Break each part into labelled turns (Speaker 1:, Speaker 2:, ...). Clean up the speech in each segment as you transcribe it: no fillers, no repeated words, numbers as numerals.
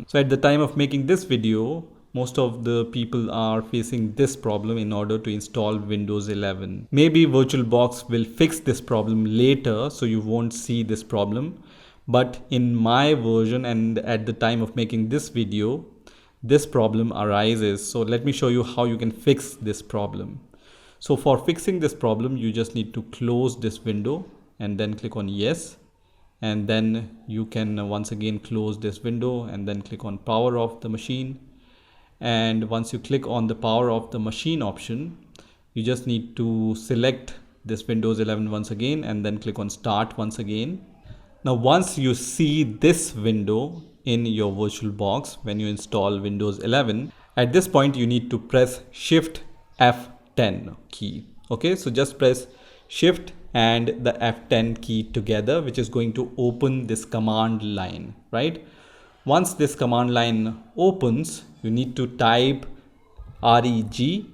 Speaker 1: So at the time of making this video, most of the people are facing this problem in order to install Windows 11. Maybe VirtualBox will fix this problem later, so you won't see this problem. But in my version and at the time of making this video, this problem arises. So let me show you how you can fix this problem. So for fixing this problem, you just need to close this window and then click on yes. And then you can once again close this window and then click on power off the machine. And once you click on the power off the machine option, you just need to select this Windows 11 once again and then click on start once again. Now once you see this window in your VirtualBox when you install Windows 11, at this point you need to press Shift F10 key. Okay, so just press Shift and the F10 key together, which is going to open this command line, right? Once this command line opens, you need to type regedit.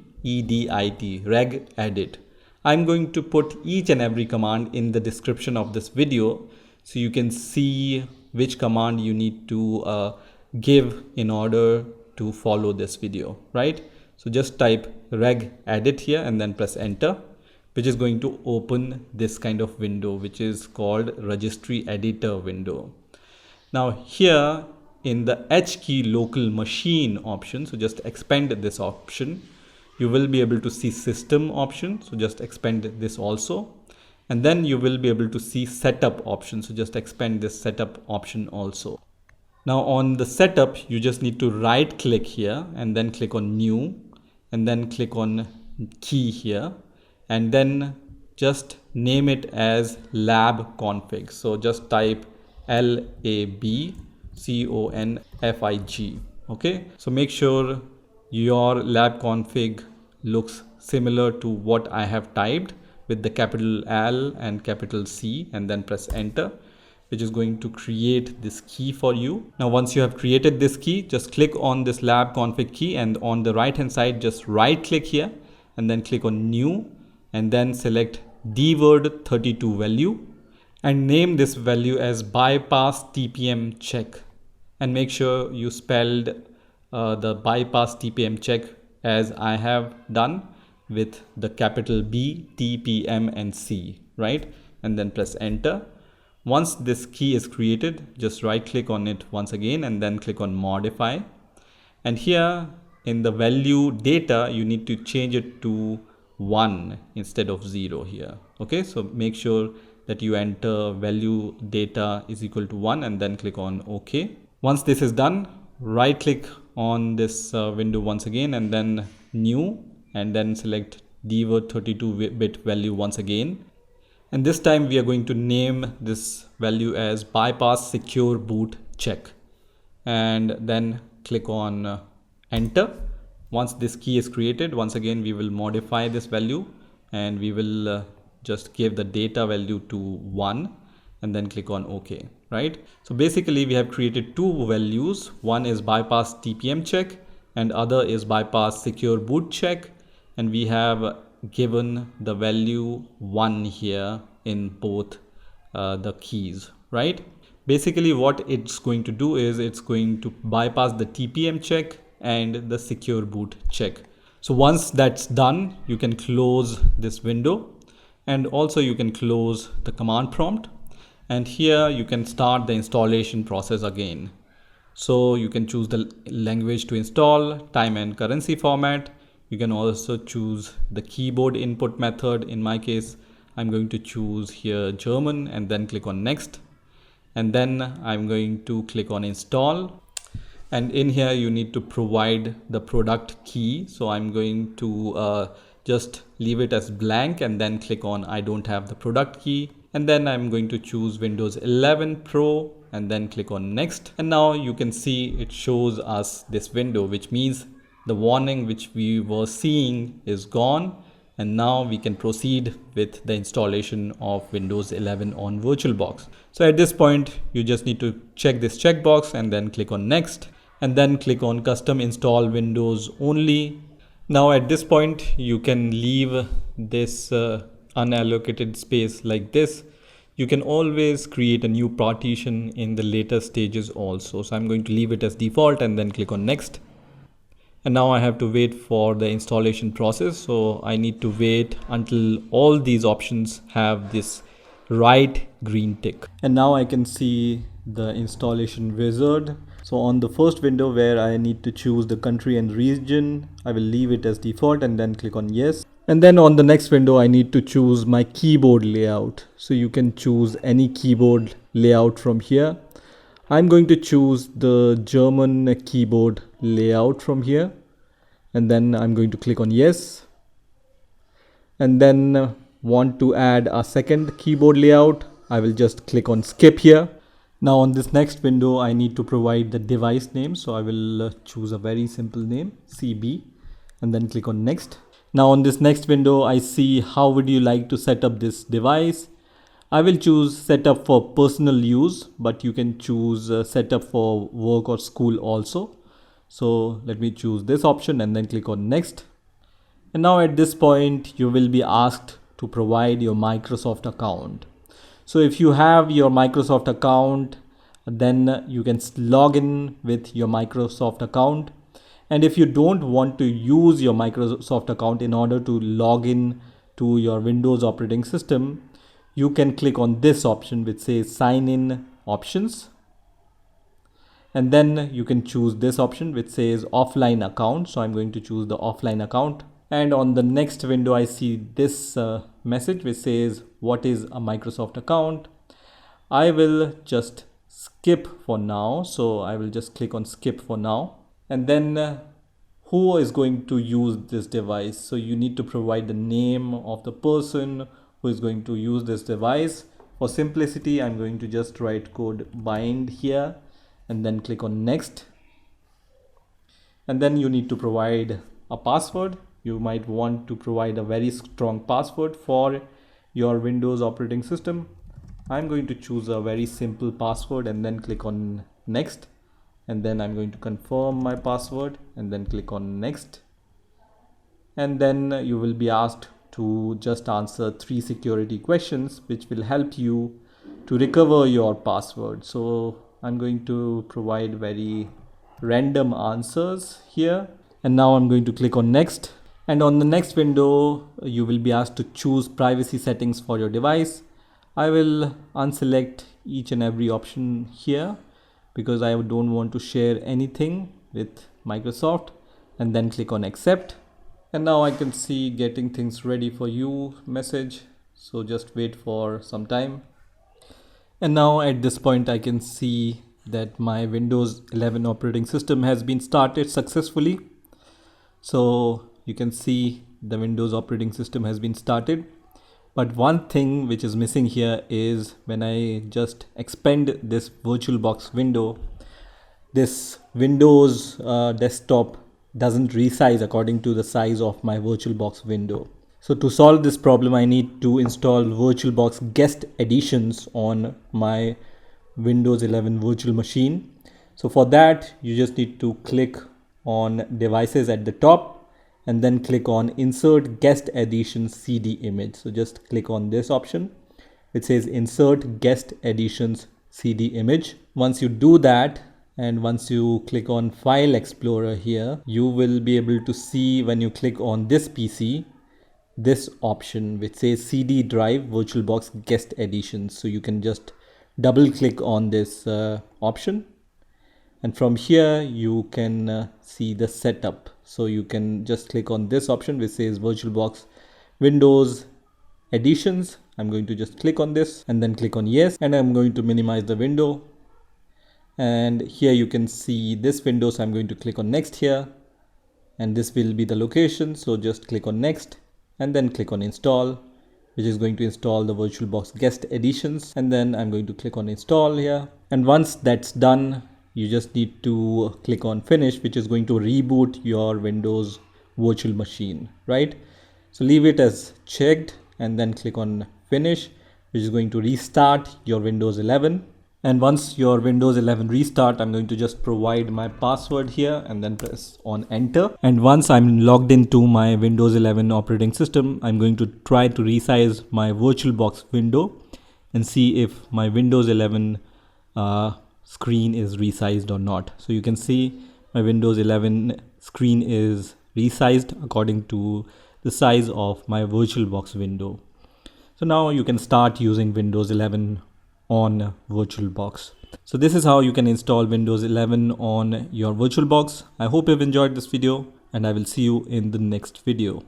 Speaker 1: I'm going to put each and every command in the description of this video so you can see which command you need to give in order to follow this video, right? So just type regedit here and then press enter, which is going to open this kind of window, which is called registry editor window. Now here in the H key local machine option, so just expand this option, you will be able to see system option. So just expand this also. And then you will be able to see setup option. So just expand this setup option also. Now on the setup, you just need to right click here and then click on new and then click on key here. And then just name it as lab config. So just type LABCONFIG. Okay, so make sure your lab config looks similar to what I have typed with the capital L and capital C, and then press enter, which is going to create this key for you. Now once you have created this key, just click on this lab config key and on the right hand side just right click here and then click on new and then select dword32 value and name this value as bypass TPM check, and make sure you spelled the bypass TPM check as I have done with the capital B, T, P, M and C, right? And then press enter. Once this key is created, just right click on it once again and then click on modify. And here in the value data, you need to change it to 1 instead of 0 here. Okay, so make sure that you enter value data is equal to 1 and then click on OK. Once this is done, right click on this window once again and then new and then select dword32-bit value once again. And this time we are going to name this value as bypass secure boot check and then click on enter. Once this key is created, once again we will modify this value and we will just give the data value to 1 and then click on OK, right? So basically we have created two values. One is bypass TPM check and other is bypass secure boot check, and we have given the value 1 here in both the keys, right? Basically what it's going to do is it's going to bypass the TPM check and the secure boot check. So once that's done, you can close this window and also you can close the command prompt, and here you can start the installation process again. So you can choose the language to install, time and currency format. You can also choose the keyboard input method. In my case, I'm going to choose here German and then click on next. And then I'm going to click on install. And in here you need to provide the product key. So I'm going to just leave it as blank and then click on I don't have the product key. And then I'm going to choose Windows 11 Pro and then click on next. And now you can see it shows us this window, which means the warning which we were seeing is gone. And now we can proceed with the installation of Windows 11 on VirtualBox. So at this point, you just need to check this checkbox and then click on next and then click on custom install Windows only. Now at this point, you can leave this unallocated space like this. You can always create a new partition in the later stages also. So I'm going to leave it as default and then click on next. And now I have to wait for the installation process. So I need to wait until all these options have this right green tick. And now I can see the installation wizard. So on the first window where I need to choose the country and region, I will leave it as default and then click on yes. And then on the next window, I need to choose my keyboard layout. So you can choose any keyboard layout from here. I'm going to choose the German keyboard layout from here. And then I'm going to click on yes. And then want to add a second keyboard layout, I will just click on skip here. Now on this next window, I need to provide the device name. So I will choose a very simple name, CB, and then click on next. Now on this next window, I see how would you like to set up this device. I will choose setup for personal use, but you can choose setup for work or school also. So let me choose this option and then click on next. And now at this point, you will be asked to provide your Microsoft account. So if you have your Microsoft account, then you can log in with your Microsoft account. And if you don't want to use your Microsoft account in order to log in to your Windows operating system, you can click on this option which says sign in options. And then you can choose this option which says offline account. So I'm going to choose the offline account. And on the next window, I see this message which says what is a Microsoft account. I will just skip for now. So I will just click on skip for now. And then who is going to use this device? So you need to provide the name of the person who is going to use this device. For simplicity, I'm going to just write code bind here and then click on next. And then you need to provide a password. You might want to provide a very strong password for your Windows operating system. I'm going to choose a very simple password and then click on next. And then I'm going to confirm my password and then click on next. And then you will be asked to just answer 3 security questions which will help you to recover your password. So I'm going to provide very random answers here. And now I'm going to click on next. And on the next window, you will be asked to choose privacy settings for your device. I will unselect each and every option here because I don't want to share anything with Microsoft, and then click on accept. And now I can see getting things ready for you message. So just wait for some time. And now at this point, I can see that my Windows 11 operating system has been started successfully. So you can see the Windows operating system has been started. But one thing which is missing here is when I just expand this VirtualBox window, this Windows desktop doesn't resize according to the size of my VirtualBox window. So to solve this problem, I need to install VirtualBox guest editions on my Windows 11 virtual machine. So for that, you just need to click on devices at the top and then click on insert guest edition CD image. So just click on this option. It says insert guest editions CD image. Once you do that, and once you click on file explorer here, you will be able to see when you click on this PC, this option which says CD drive VirtualBox guest editions. So you can just double click on this option. And from here, you can see the setup. So you can just click on this option which says VirtualBox Windows Editions. I'm going to just click on this and then click on yes. And I'm going to minimize the window. And here you can see this window. So I'm going to click on next here. And this will be the location. So just click on next and then click on install, which is going to install the VirtualBox guest editions. And then I'm going to click on install here. And once that's done, you just need to click on finish, which is going to reboot your Windows virtual machine, right? So leave it as checked and then click on finish, which is going to restart your Windows 11. And once your Windows 11 restart, I'm going to just provide my password here and then press on enter. And once I'm logged into my Windows 11 operating system, I'm going to try to resize my VirtualBox window. and see if my Windows 11 screen is resized or not. So you can see my Windows 11 screen is resized according to the size of my VirtualBox window. So now you can start using Windows 11 on VirtualBox. So this is how you can install Windows 11 on your VirtualBox. I hope you've enjoyed this video, and I will see you in the next video.